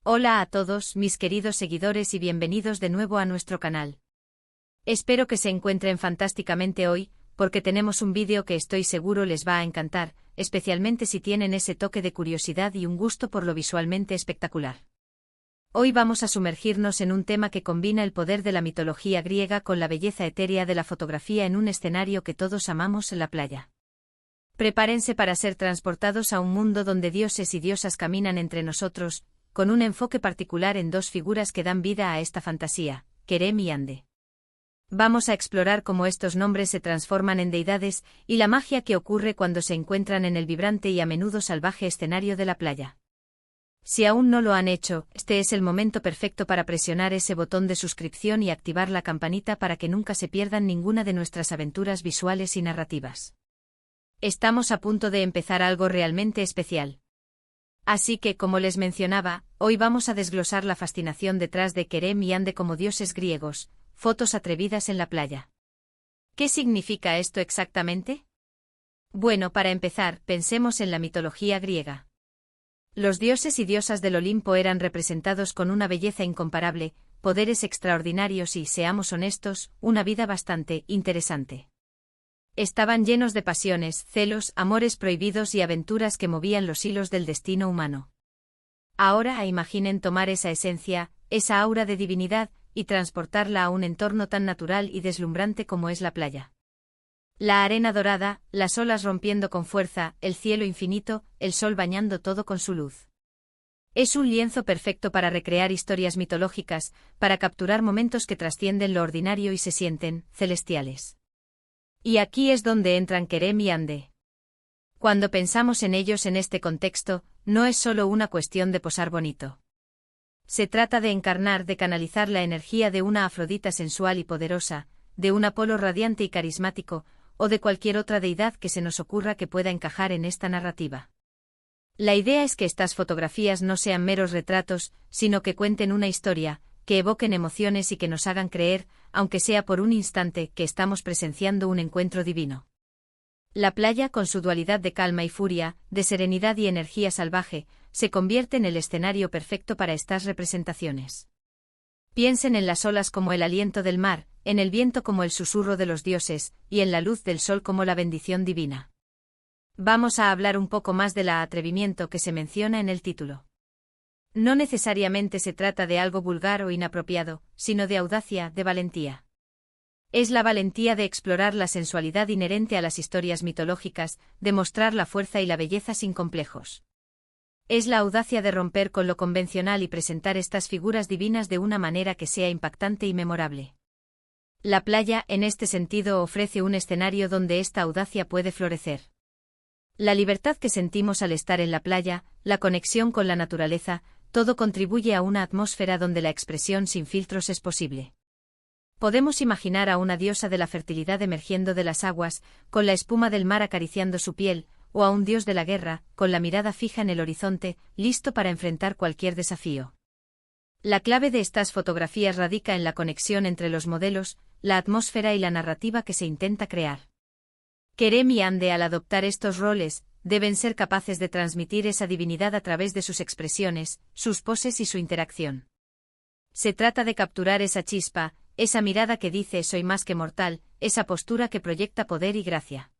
Hola a todos, mis queridos seguidores y bienvenidos de nuevo a nuestro canal. Espero que se encuentren fantásticamente hoy, porque tenemos un vídeo que estoy seguro les va a encantar, especialmente si tienen ese toque de curiosidad y un gusto por lo visualmente espectacular. Hoy vamos a sumergirnos en un tema que combina el poder de la mitología griega con la belleza etérea de la fotografía en un escenario que todos amamos, la playa. Prepárense para ser transportados a un mundo donde dioses y diosas caminan entre nosotros, con un enfoque particular en dos figuras que dan vida a esta fantasía, Querem y Ande. Vamos a explorar cómo estos nombres se transforman en deidades y la magia que ocurre cuando se encuentran en el vibrante y a menudo salvaje escenario de la playa. Si aún no lo han hecho, este es el momento perfecto para presionar ese botón de suscripción y activar la campanita para que nunca se pierdan ninguna de nuestras aventuras visuales y narrativas. Estamos a punto de empezar algo realmente especial. Así que, como les mencionaba, hoy vamos a desglosar la fascinación detrás de Querem y Ande como dioses griegos, fotos atrevidas en la playa. ¿Qué significa esto exactamente? Bueno, para empezar, pensemos en la mitología griega. Los dioses y diosas del Olimpo eran representados con una belleza incomparable, poderes extraordinarios y, seamos honestos, una vida bastante interesante. Estaban llenos de pasiones, celos, amores prohibidos y aventuras que movían los hilos del destino humano. Ahora imaginen tomar esa esencia, esa aura de divinidad, y transportarla a un entorno tan natural y deslumbrante como es la playa. La arena dorada, las olas rompiendo con fuerza, el cielo infinito, el sol bañando todo con su luz. Es un lienzo perfecto para recrear historias mitológicas, para capturar momentos que trascienden lo ordinario y se sienten celestiales. Y aquí es donde entran Querem y Ande. Cuando pensamos en ellos en este contexto, no es solo una cuestión de posar bonito. Se trata de encarnar, de canalizar la energía de una Afrodita sensual y poderosa, de un Apolo radiante y carismático, o de cualquier otra deidad que se nos ocurra que pueda encajar en esta narrativa. La idea es que estas fotografías no sean meros retratos, sino que cuenten una historia, que evoquen emociones y que nos hagan creer, aunque sea por un instante, que estamos presenciando un encuentro divino. La playa, con su dualidad de calma y furia, de serenidad y energía salvaje, se convierte en el escenario perfecto para estas representaciones. Piensen en las olas como el aliento del mar, en el viento como el susurro de los dioses, y en la luz del sol como la bendición divina. Vamos a hablar un poco más del atrevimiento que se menciona en el título. No necesariamente se trata de algo vulgar o inapropiado, sino de audacia, de valentía. Es la valentía de explorar la sensualidad inherente a las historias mitológicas, de mostrar la fuerza y la belleza sin complejos. Es la audacia de romper con lo convencional y presentar estas figuras divinas de una manera que sea impactante y memorable. La playa, en este sentido, ofrece un escenario donde esta audacia puede florecer. La libertad que sentimos al estar en la playa, la conexión con la naturaleza, todo contribuye a una atmósfera donde la expresión sin filtros es posible. Podemos imaginar a una diosa de la fertilidad emergiendo de las aguas, con la espuma del mar acariciando su piel, o a un dios de la guerra, con la mirada fija en el horizonte, listo para enfrentar cualquier desafío. La clave de estas fotografías radica en la conexión entre los modelos, la atmósfera y la narrativa que se intenta crear. Querem y Ande, al adoptar estos roles, deben ser capaces de transmitir esa divinidad a través de sus expresiones, sus poses y su interacción. Se trata de capturar esa chispa, esa mirada que dice soy más que mortal, esa postura que proyecta poder y gracia.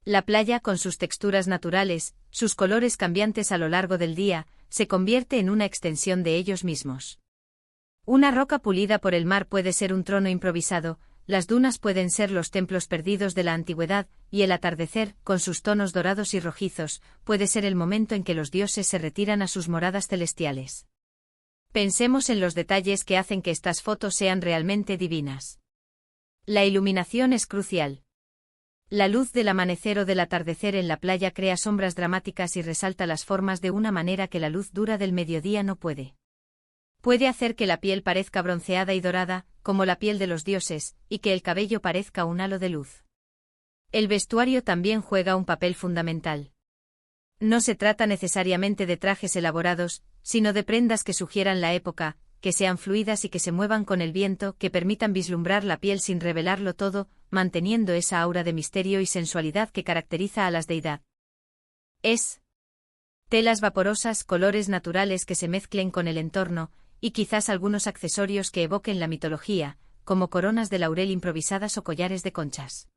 La playa, con sus texturas naturales, sus colores cambiantes a lo largo del día, se convierte en una extensión de ellos mismos. Una roca pulida por el mar puede ser un trono improvisado, las dunas pueden ser los templos perdidos de la antigüedad, y el atardecer, con sus tonos dorados y rojizos, puede ser el momento en que los dioses se retiran a sus moradas celestiales. Pensemos en los detalles que hacen que estas fotos sean realmente divinas. La iluminación es crucial. La luz del amanecer o del atardecer en la playa crea sombras dramáticas y resalta las formas de una manera que la luz dura del mediodía no puede. Puede hacer que la piel parezca bronceada y dorada, como la piel de los dioses, y que el cabello parezca un halo de luz. El vestuario también juega un papel fundamental. No se trata necesariamente de trajes elaborados, sino de prendas que sugieran la época, que sean fluidas y que se muevan con el viento, que permitan vislumbrar la piel sin revelarlo todo, manteniendo esa aura de misterio y sensualidad que caracteriza a las deidades. Telas vaporosas, colores naturales que se mezclen con el entorno, y quizás algunos accesorios que evoquen la mitología, como coronas de laurel improvisadas o collares de conchas.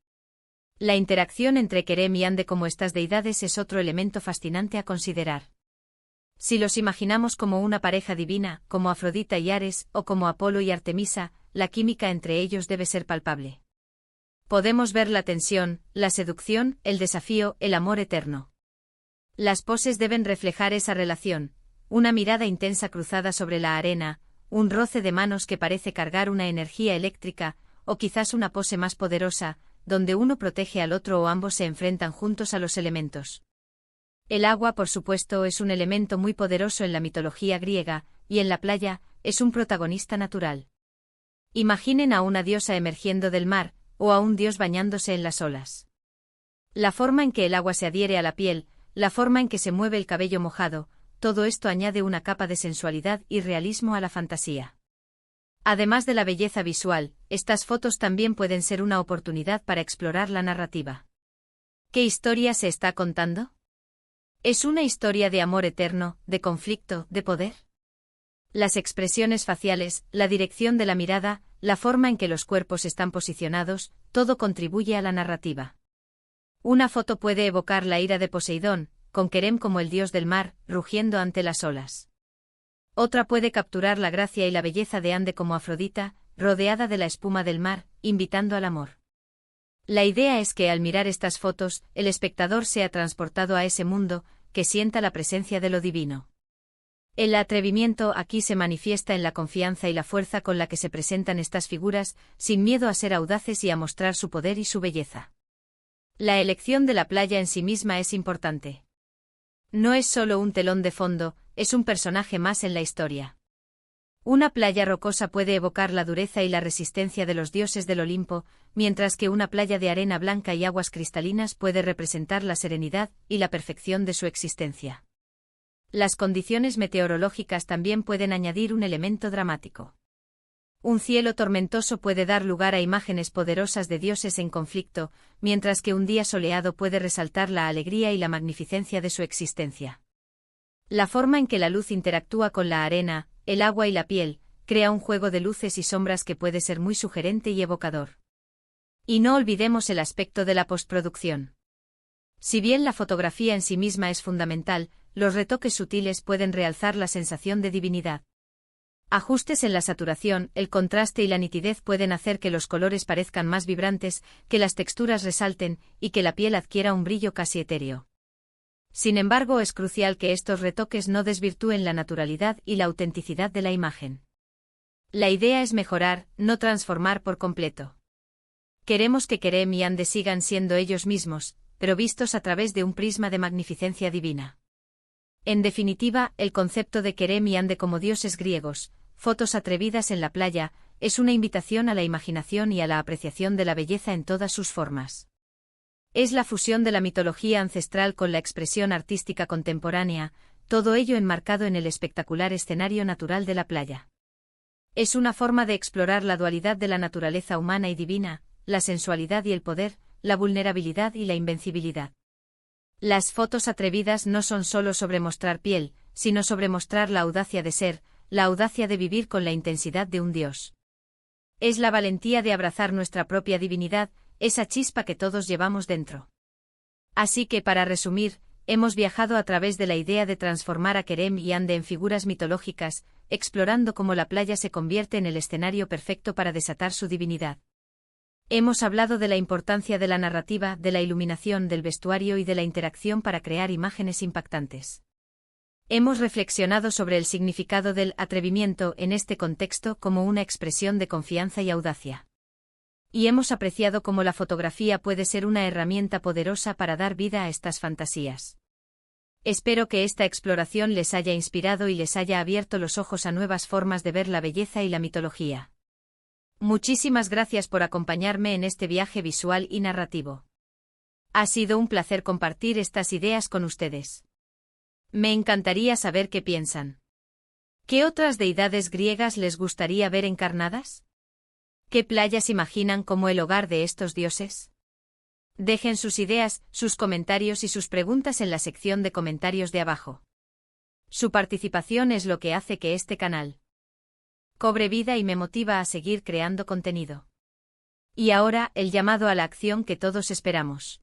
La interacción entre Kerem y Ande como estas deidades es otro elemento fascinante a considerar. Si los imaginamos como una pareja divina, como Afrodita y Ares, o como Apolo y Artemisa, la química entre ellos debe ser palpable. Podemos ver la tensión, la seducción, el desafío, el amor eterno. Las poses deben reflejar esa relación, una mirada intensa cruzada sobre la arena, un roce de manos que parece cargar una energía eléctrica, o quizás una pose más poderosa, donde uno protege al otro o ambos se enfrentan juntos a los elementos. El agua, por supuesto, es un elemento muy poderoso en la mitología griega, y en la playa, es un protagonista natural. Imaginen a una diosa emergiendo del mar, o a un dios bañándose en las olas. La forma en que el agua se adhiere a la piel, la forma en que se mueve el cabello mojado, todo esto añade una capa de sensualidad y realismo a la fantasía. Además de la belleza visual, estas fotos también pueden ser una oportunidad para explorar la narrativa. ¿Qué historia se está contando? ¿Es una historia de amor eterno, de conflicto, de poder? Las expresiones faciales, la dirección de la mirada, la forma en que los cuerpos están posicionados, todo contribuye a la narrativa. Una foto puede evocar la ira de Poseidón, con Kerem como el dios del mar, rugiendo ante las olas. Otra puede capturar la gracia y la belleza de Ande como Afrodita, rodeada de la espuma del mar, invitando al amor. La idea es que al mirar estas fotos, el espectador sea transportado a ese mundo, que sienta la presencia de lo divino. El atrevimiento aquí se manifiesta en la confianza y la fuerza con la que se presentan estas figuras, sin miedo a ser audaces y a mostrar su poder y su belleza. La elección de la playa en sí misma es importante. No es solo un telón de fondo, es un personaje más en la historia. Una playa rocosa puede evocar la dureza y la resistencia de los dioses del Olimpo, mientras que una playa de arena blanca y aguas cristalinas puede representar la serenidad y la perfección de su existencia. Las condiciones meteorológicas también pueden añadir un elemento dramático. Un cielo tormentoso puede dar lugar a imágenes poderosas de dioses en conflicto, mientras que un día soleado puede resaltar la alegría y la magnificencia de su existencia. La forma en que la luz interactúa con la arena, el agua y la piel, crea un juego de luces y sombras que puede ser muy sugerente y evocador. Y no olvidemos el aspecto de la postproducción. Si bien la fotografía en sí misma es fundamental, los retoques sutiles pueden realzar la sensación de divinidad. Ajustes en la saturación, el contraste y la nitidez pueden hacer que los colores parezcan más vibrantes, que las texturas resalten, y que la piel adquiera un brillo casi etéreo. Sin embargo, es crucial que estos retoques no desvirtúen la naturalidad y la autenticidad de la imagen. La idea es mejorar, no transformar por completo. Queremos que Kerem y Ande sigan siendo ellos mismos, pero vistos a través de un prisma de magnificencia divina. En definitiva, el concepto de Kerem y Ande como dioses griegos, fotos atrevidas en la playa, es una invitación a la imaginación y a la apreciación de la belleza en todas sus formas. Es la fusión de la mitología ancestral con la expresión artística contemporánea, todo ello enmarcado en el espectacular escenario natural de la playa. Es una forma de explorar la dualidad de la naturaleza humana y divina, la sensualidad y el poder, la vulnerabilidad y la invencibilidad. Las fotos atrevidas no son solo sobre mostrar piel, sino sobre mostrar la audacia de ser, la audacia de vivir con la intensidad de un dios. Es la valentía de abrazar nuestra propia divinidad, esa chispa que todos llevamos dentro. Así que, para resumir, hemos viajado a través de la idea de transformar a Kerem y Ande en figuras mitológicas, explorando cómo la playa se convierte en el escenario perfecto para desatar su divinidad. Hemos hablado de la importancia de la narrativa, de la iluminación, del vestuario y de la interacción para crear imágenes impactantes. Hemos reflexionado sobre el significado del atrevimiento en este contexto como una expresión de confianza y audacia. Y hemos apreciado cómo la fotografía puede ser una herramienta poderosa para dar vida a estas fantasías. Espero que esta exploración les haya inspirado y les haya abierto los ojos a nuevas formas de ver la belleza y la mitología. Muchísimas gracias por acompañarme en este viaje visual y narrativo. Ha sido un placer compartir estas ideas con ustedes. Me encantaría saber qué piensan. ¿Qué otras deidades griegas les gustaría ver encarnadas? ¿Qué playas imaginan como el hogar de estos dioses? Dejen sus ideas, sus comentarios y sus preguntas en la sección de comentarios de abajo. Su participación es lo que hace que este canal cobre vida y me motiva a seguir creando contenido. Y ahora, el llamado a la acción que todos esperamos.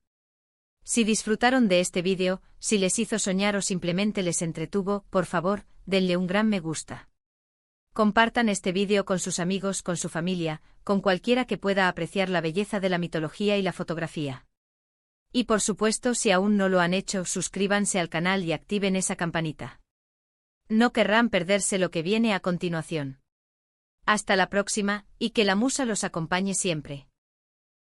Si disfrutaron de este vídeo, si les hizo soñar o simplemente les entretuvo, por favor, denle un gran me gusta. Compartan este vídeo con sus amigos, con su familia, con cualquiera que pueda apreciar la belleza de la mitología y la fotografía. Y por supuesto, si aún no lo han hecho, suscríbanse al canal y activen esa campanita. No querrán perderse lo que viene a continuación. Hasta la próxima, y que la musa los acompañe siempre.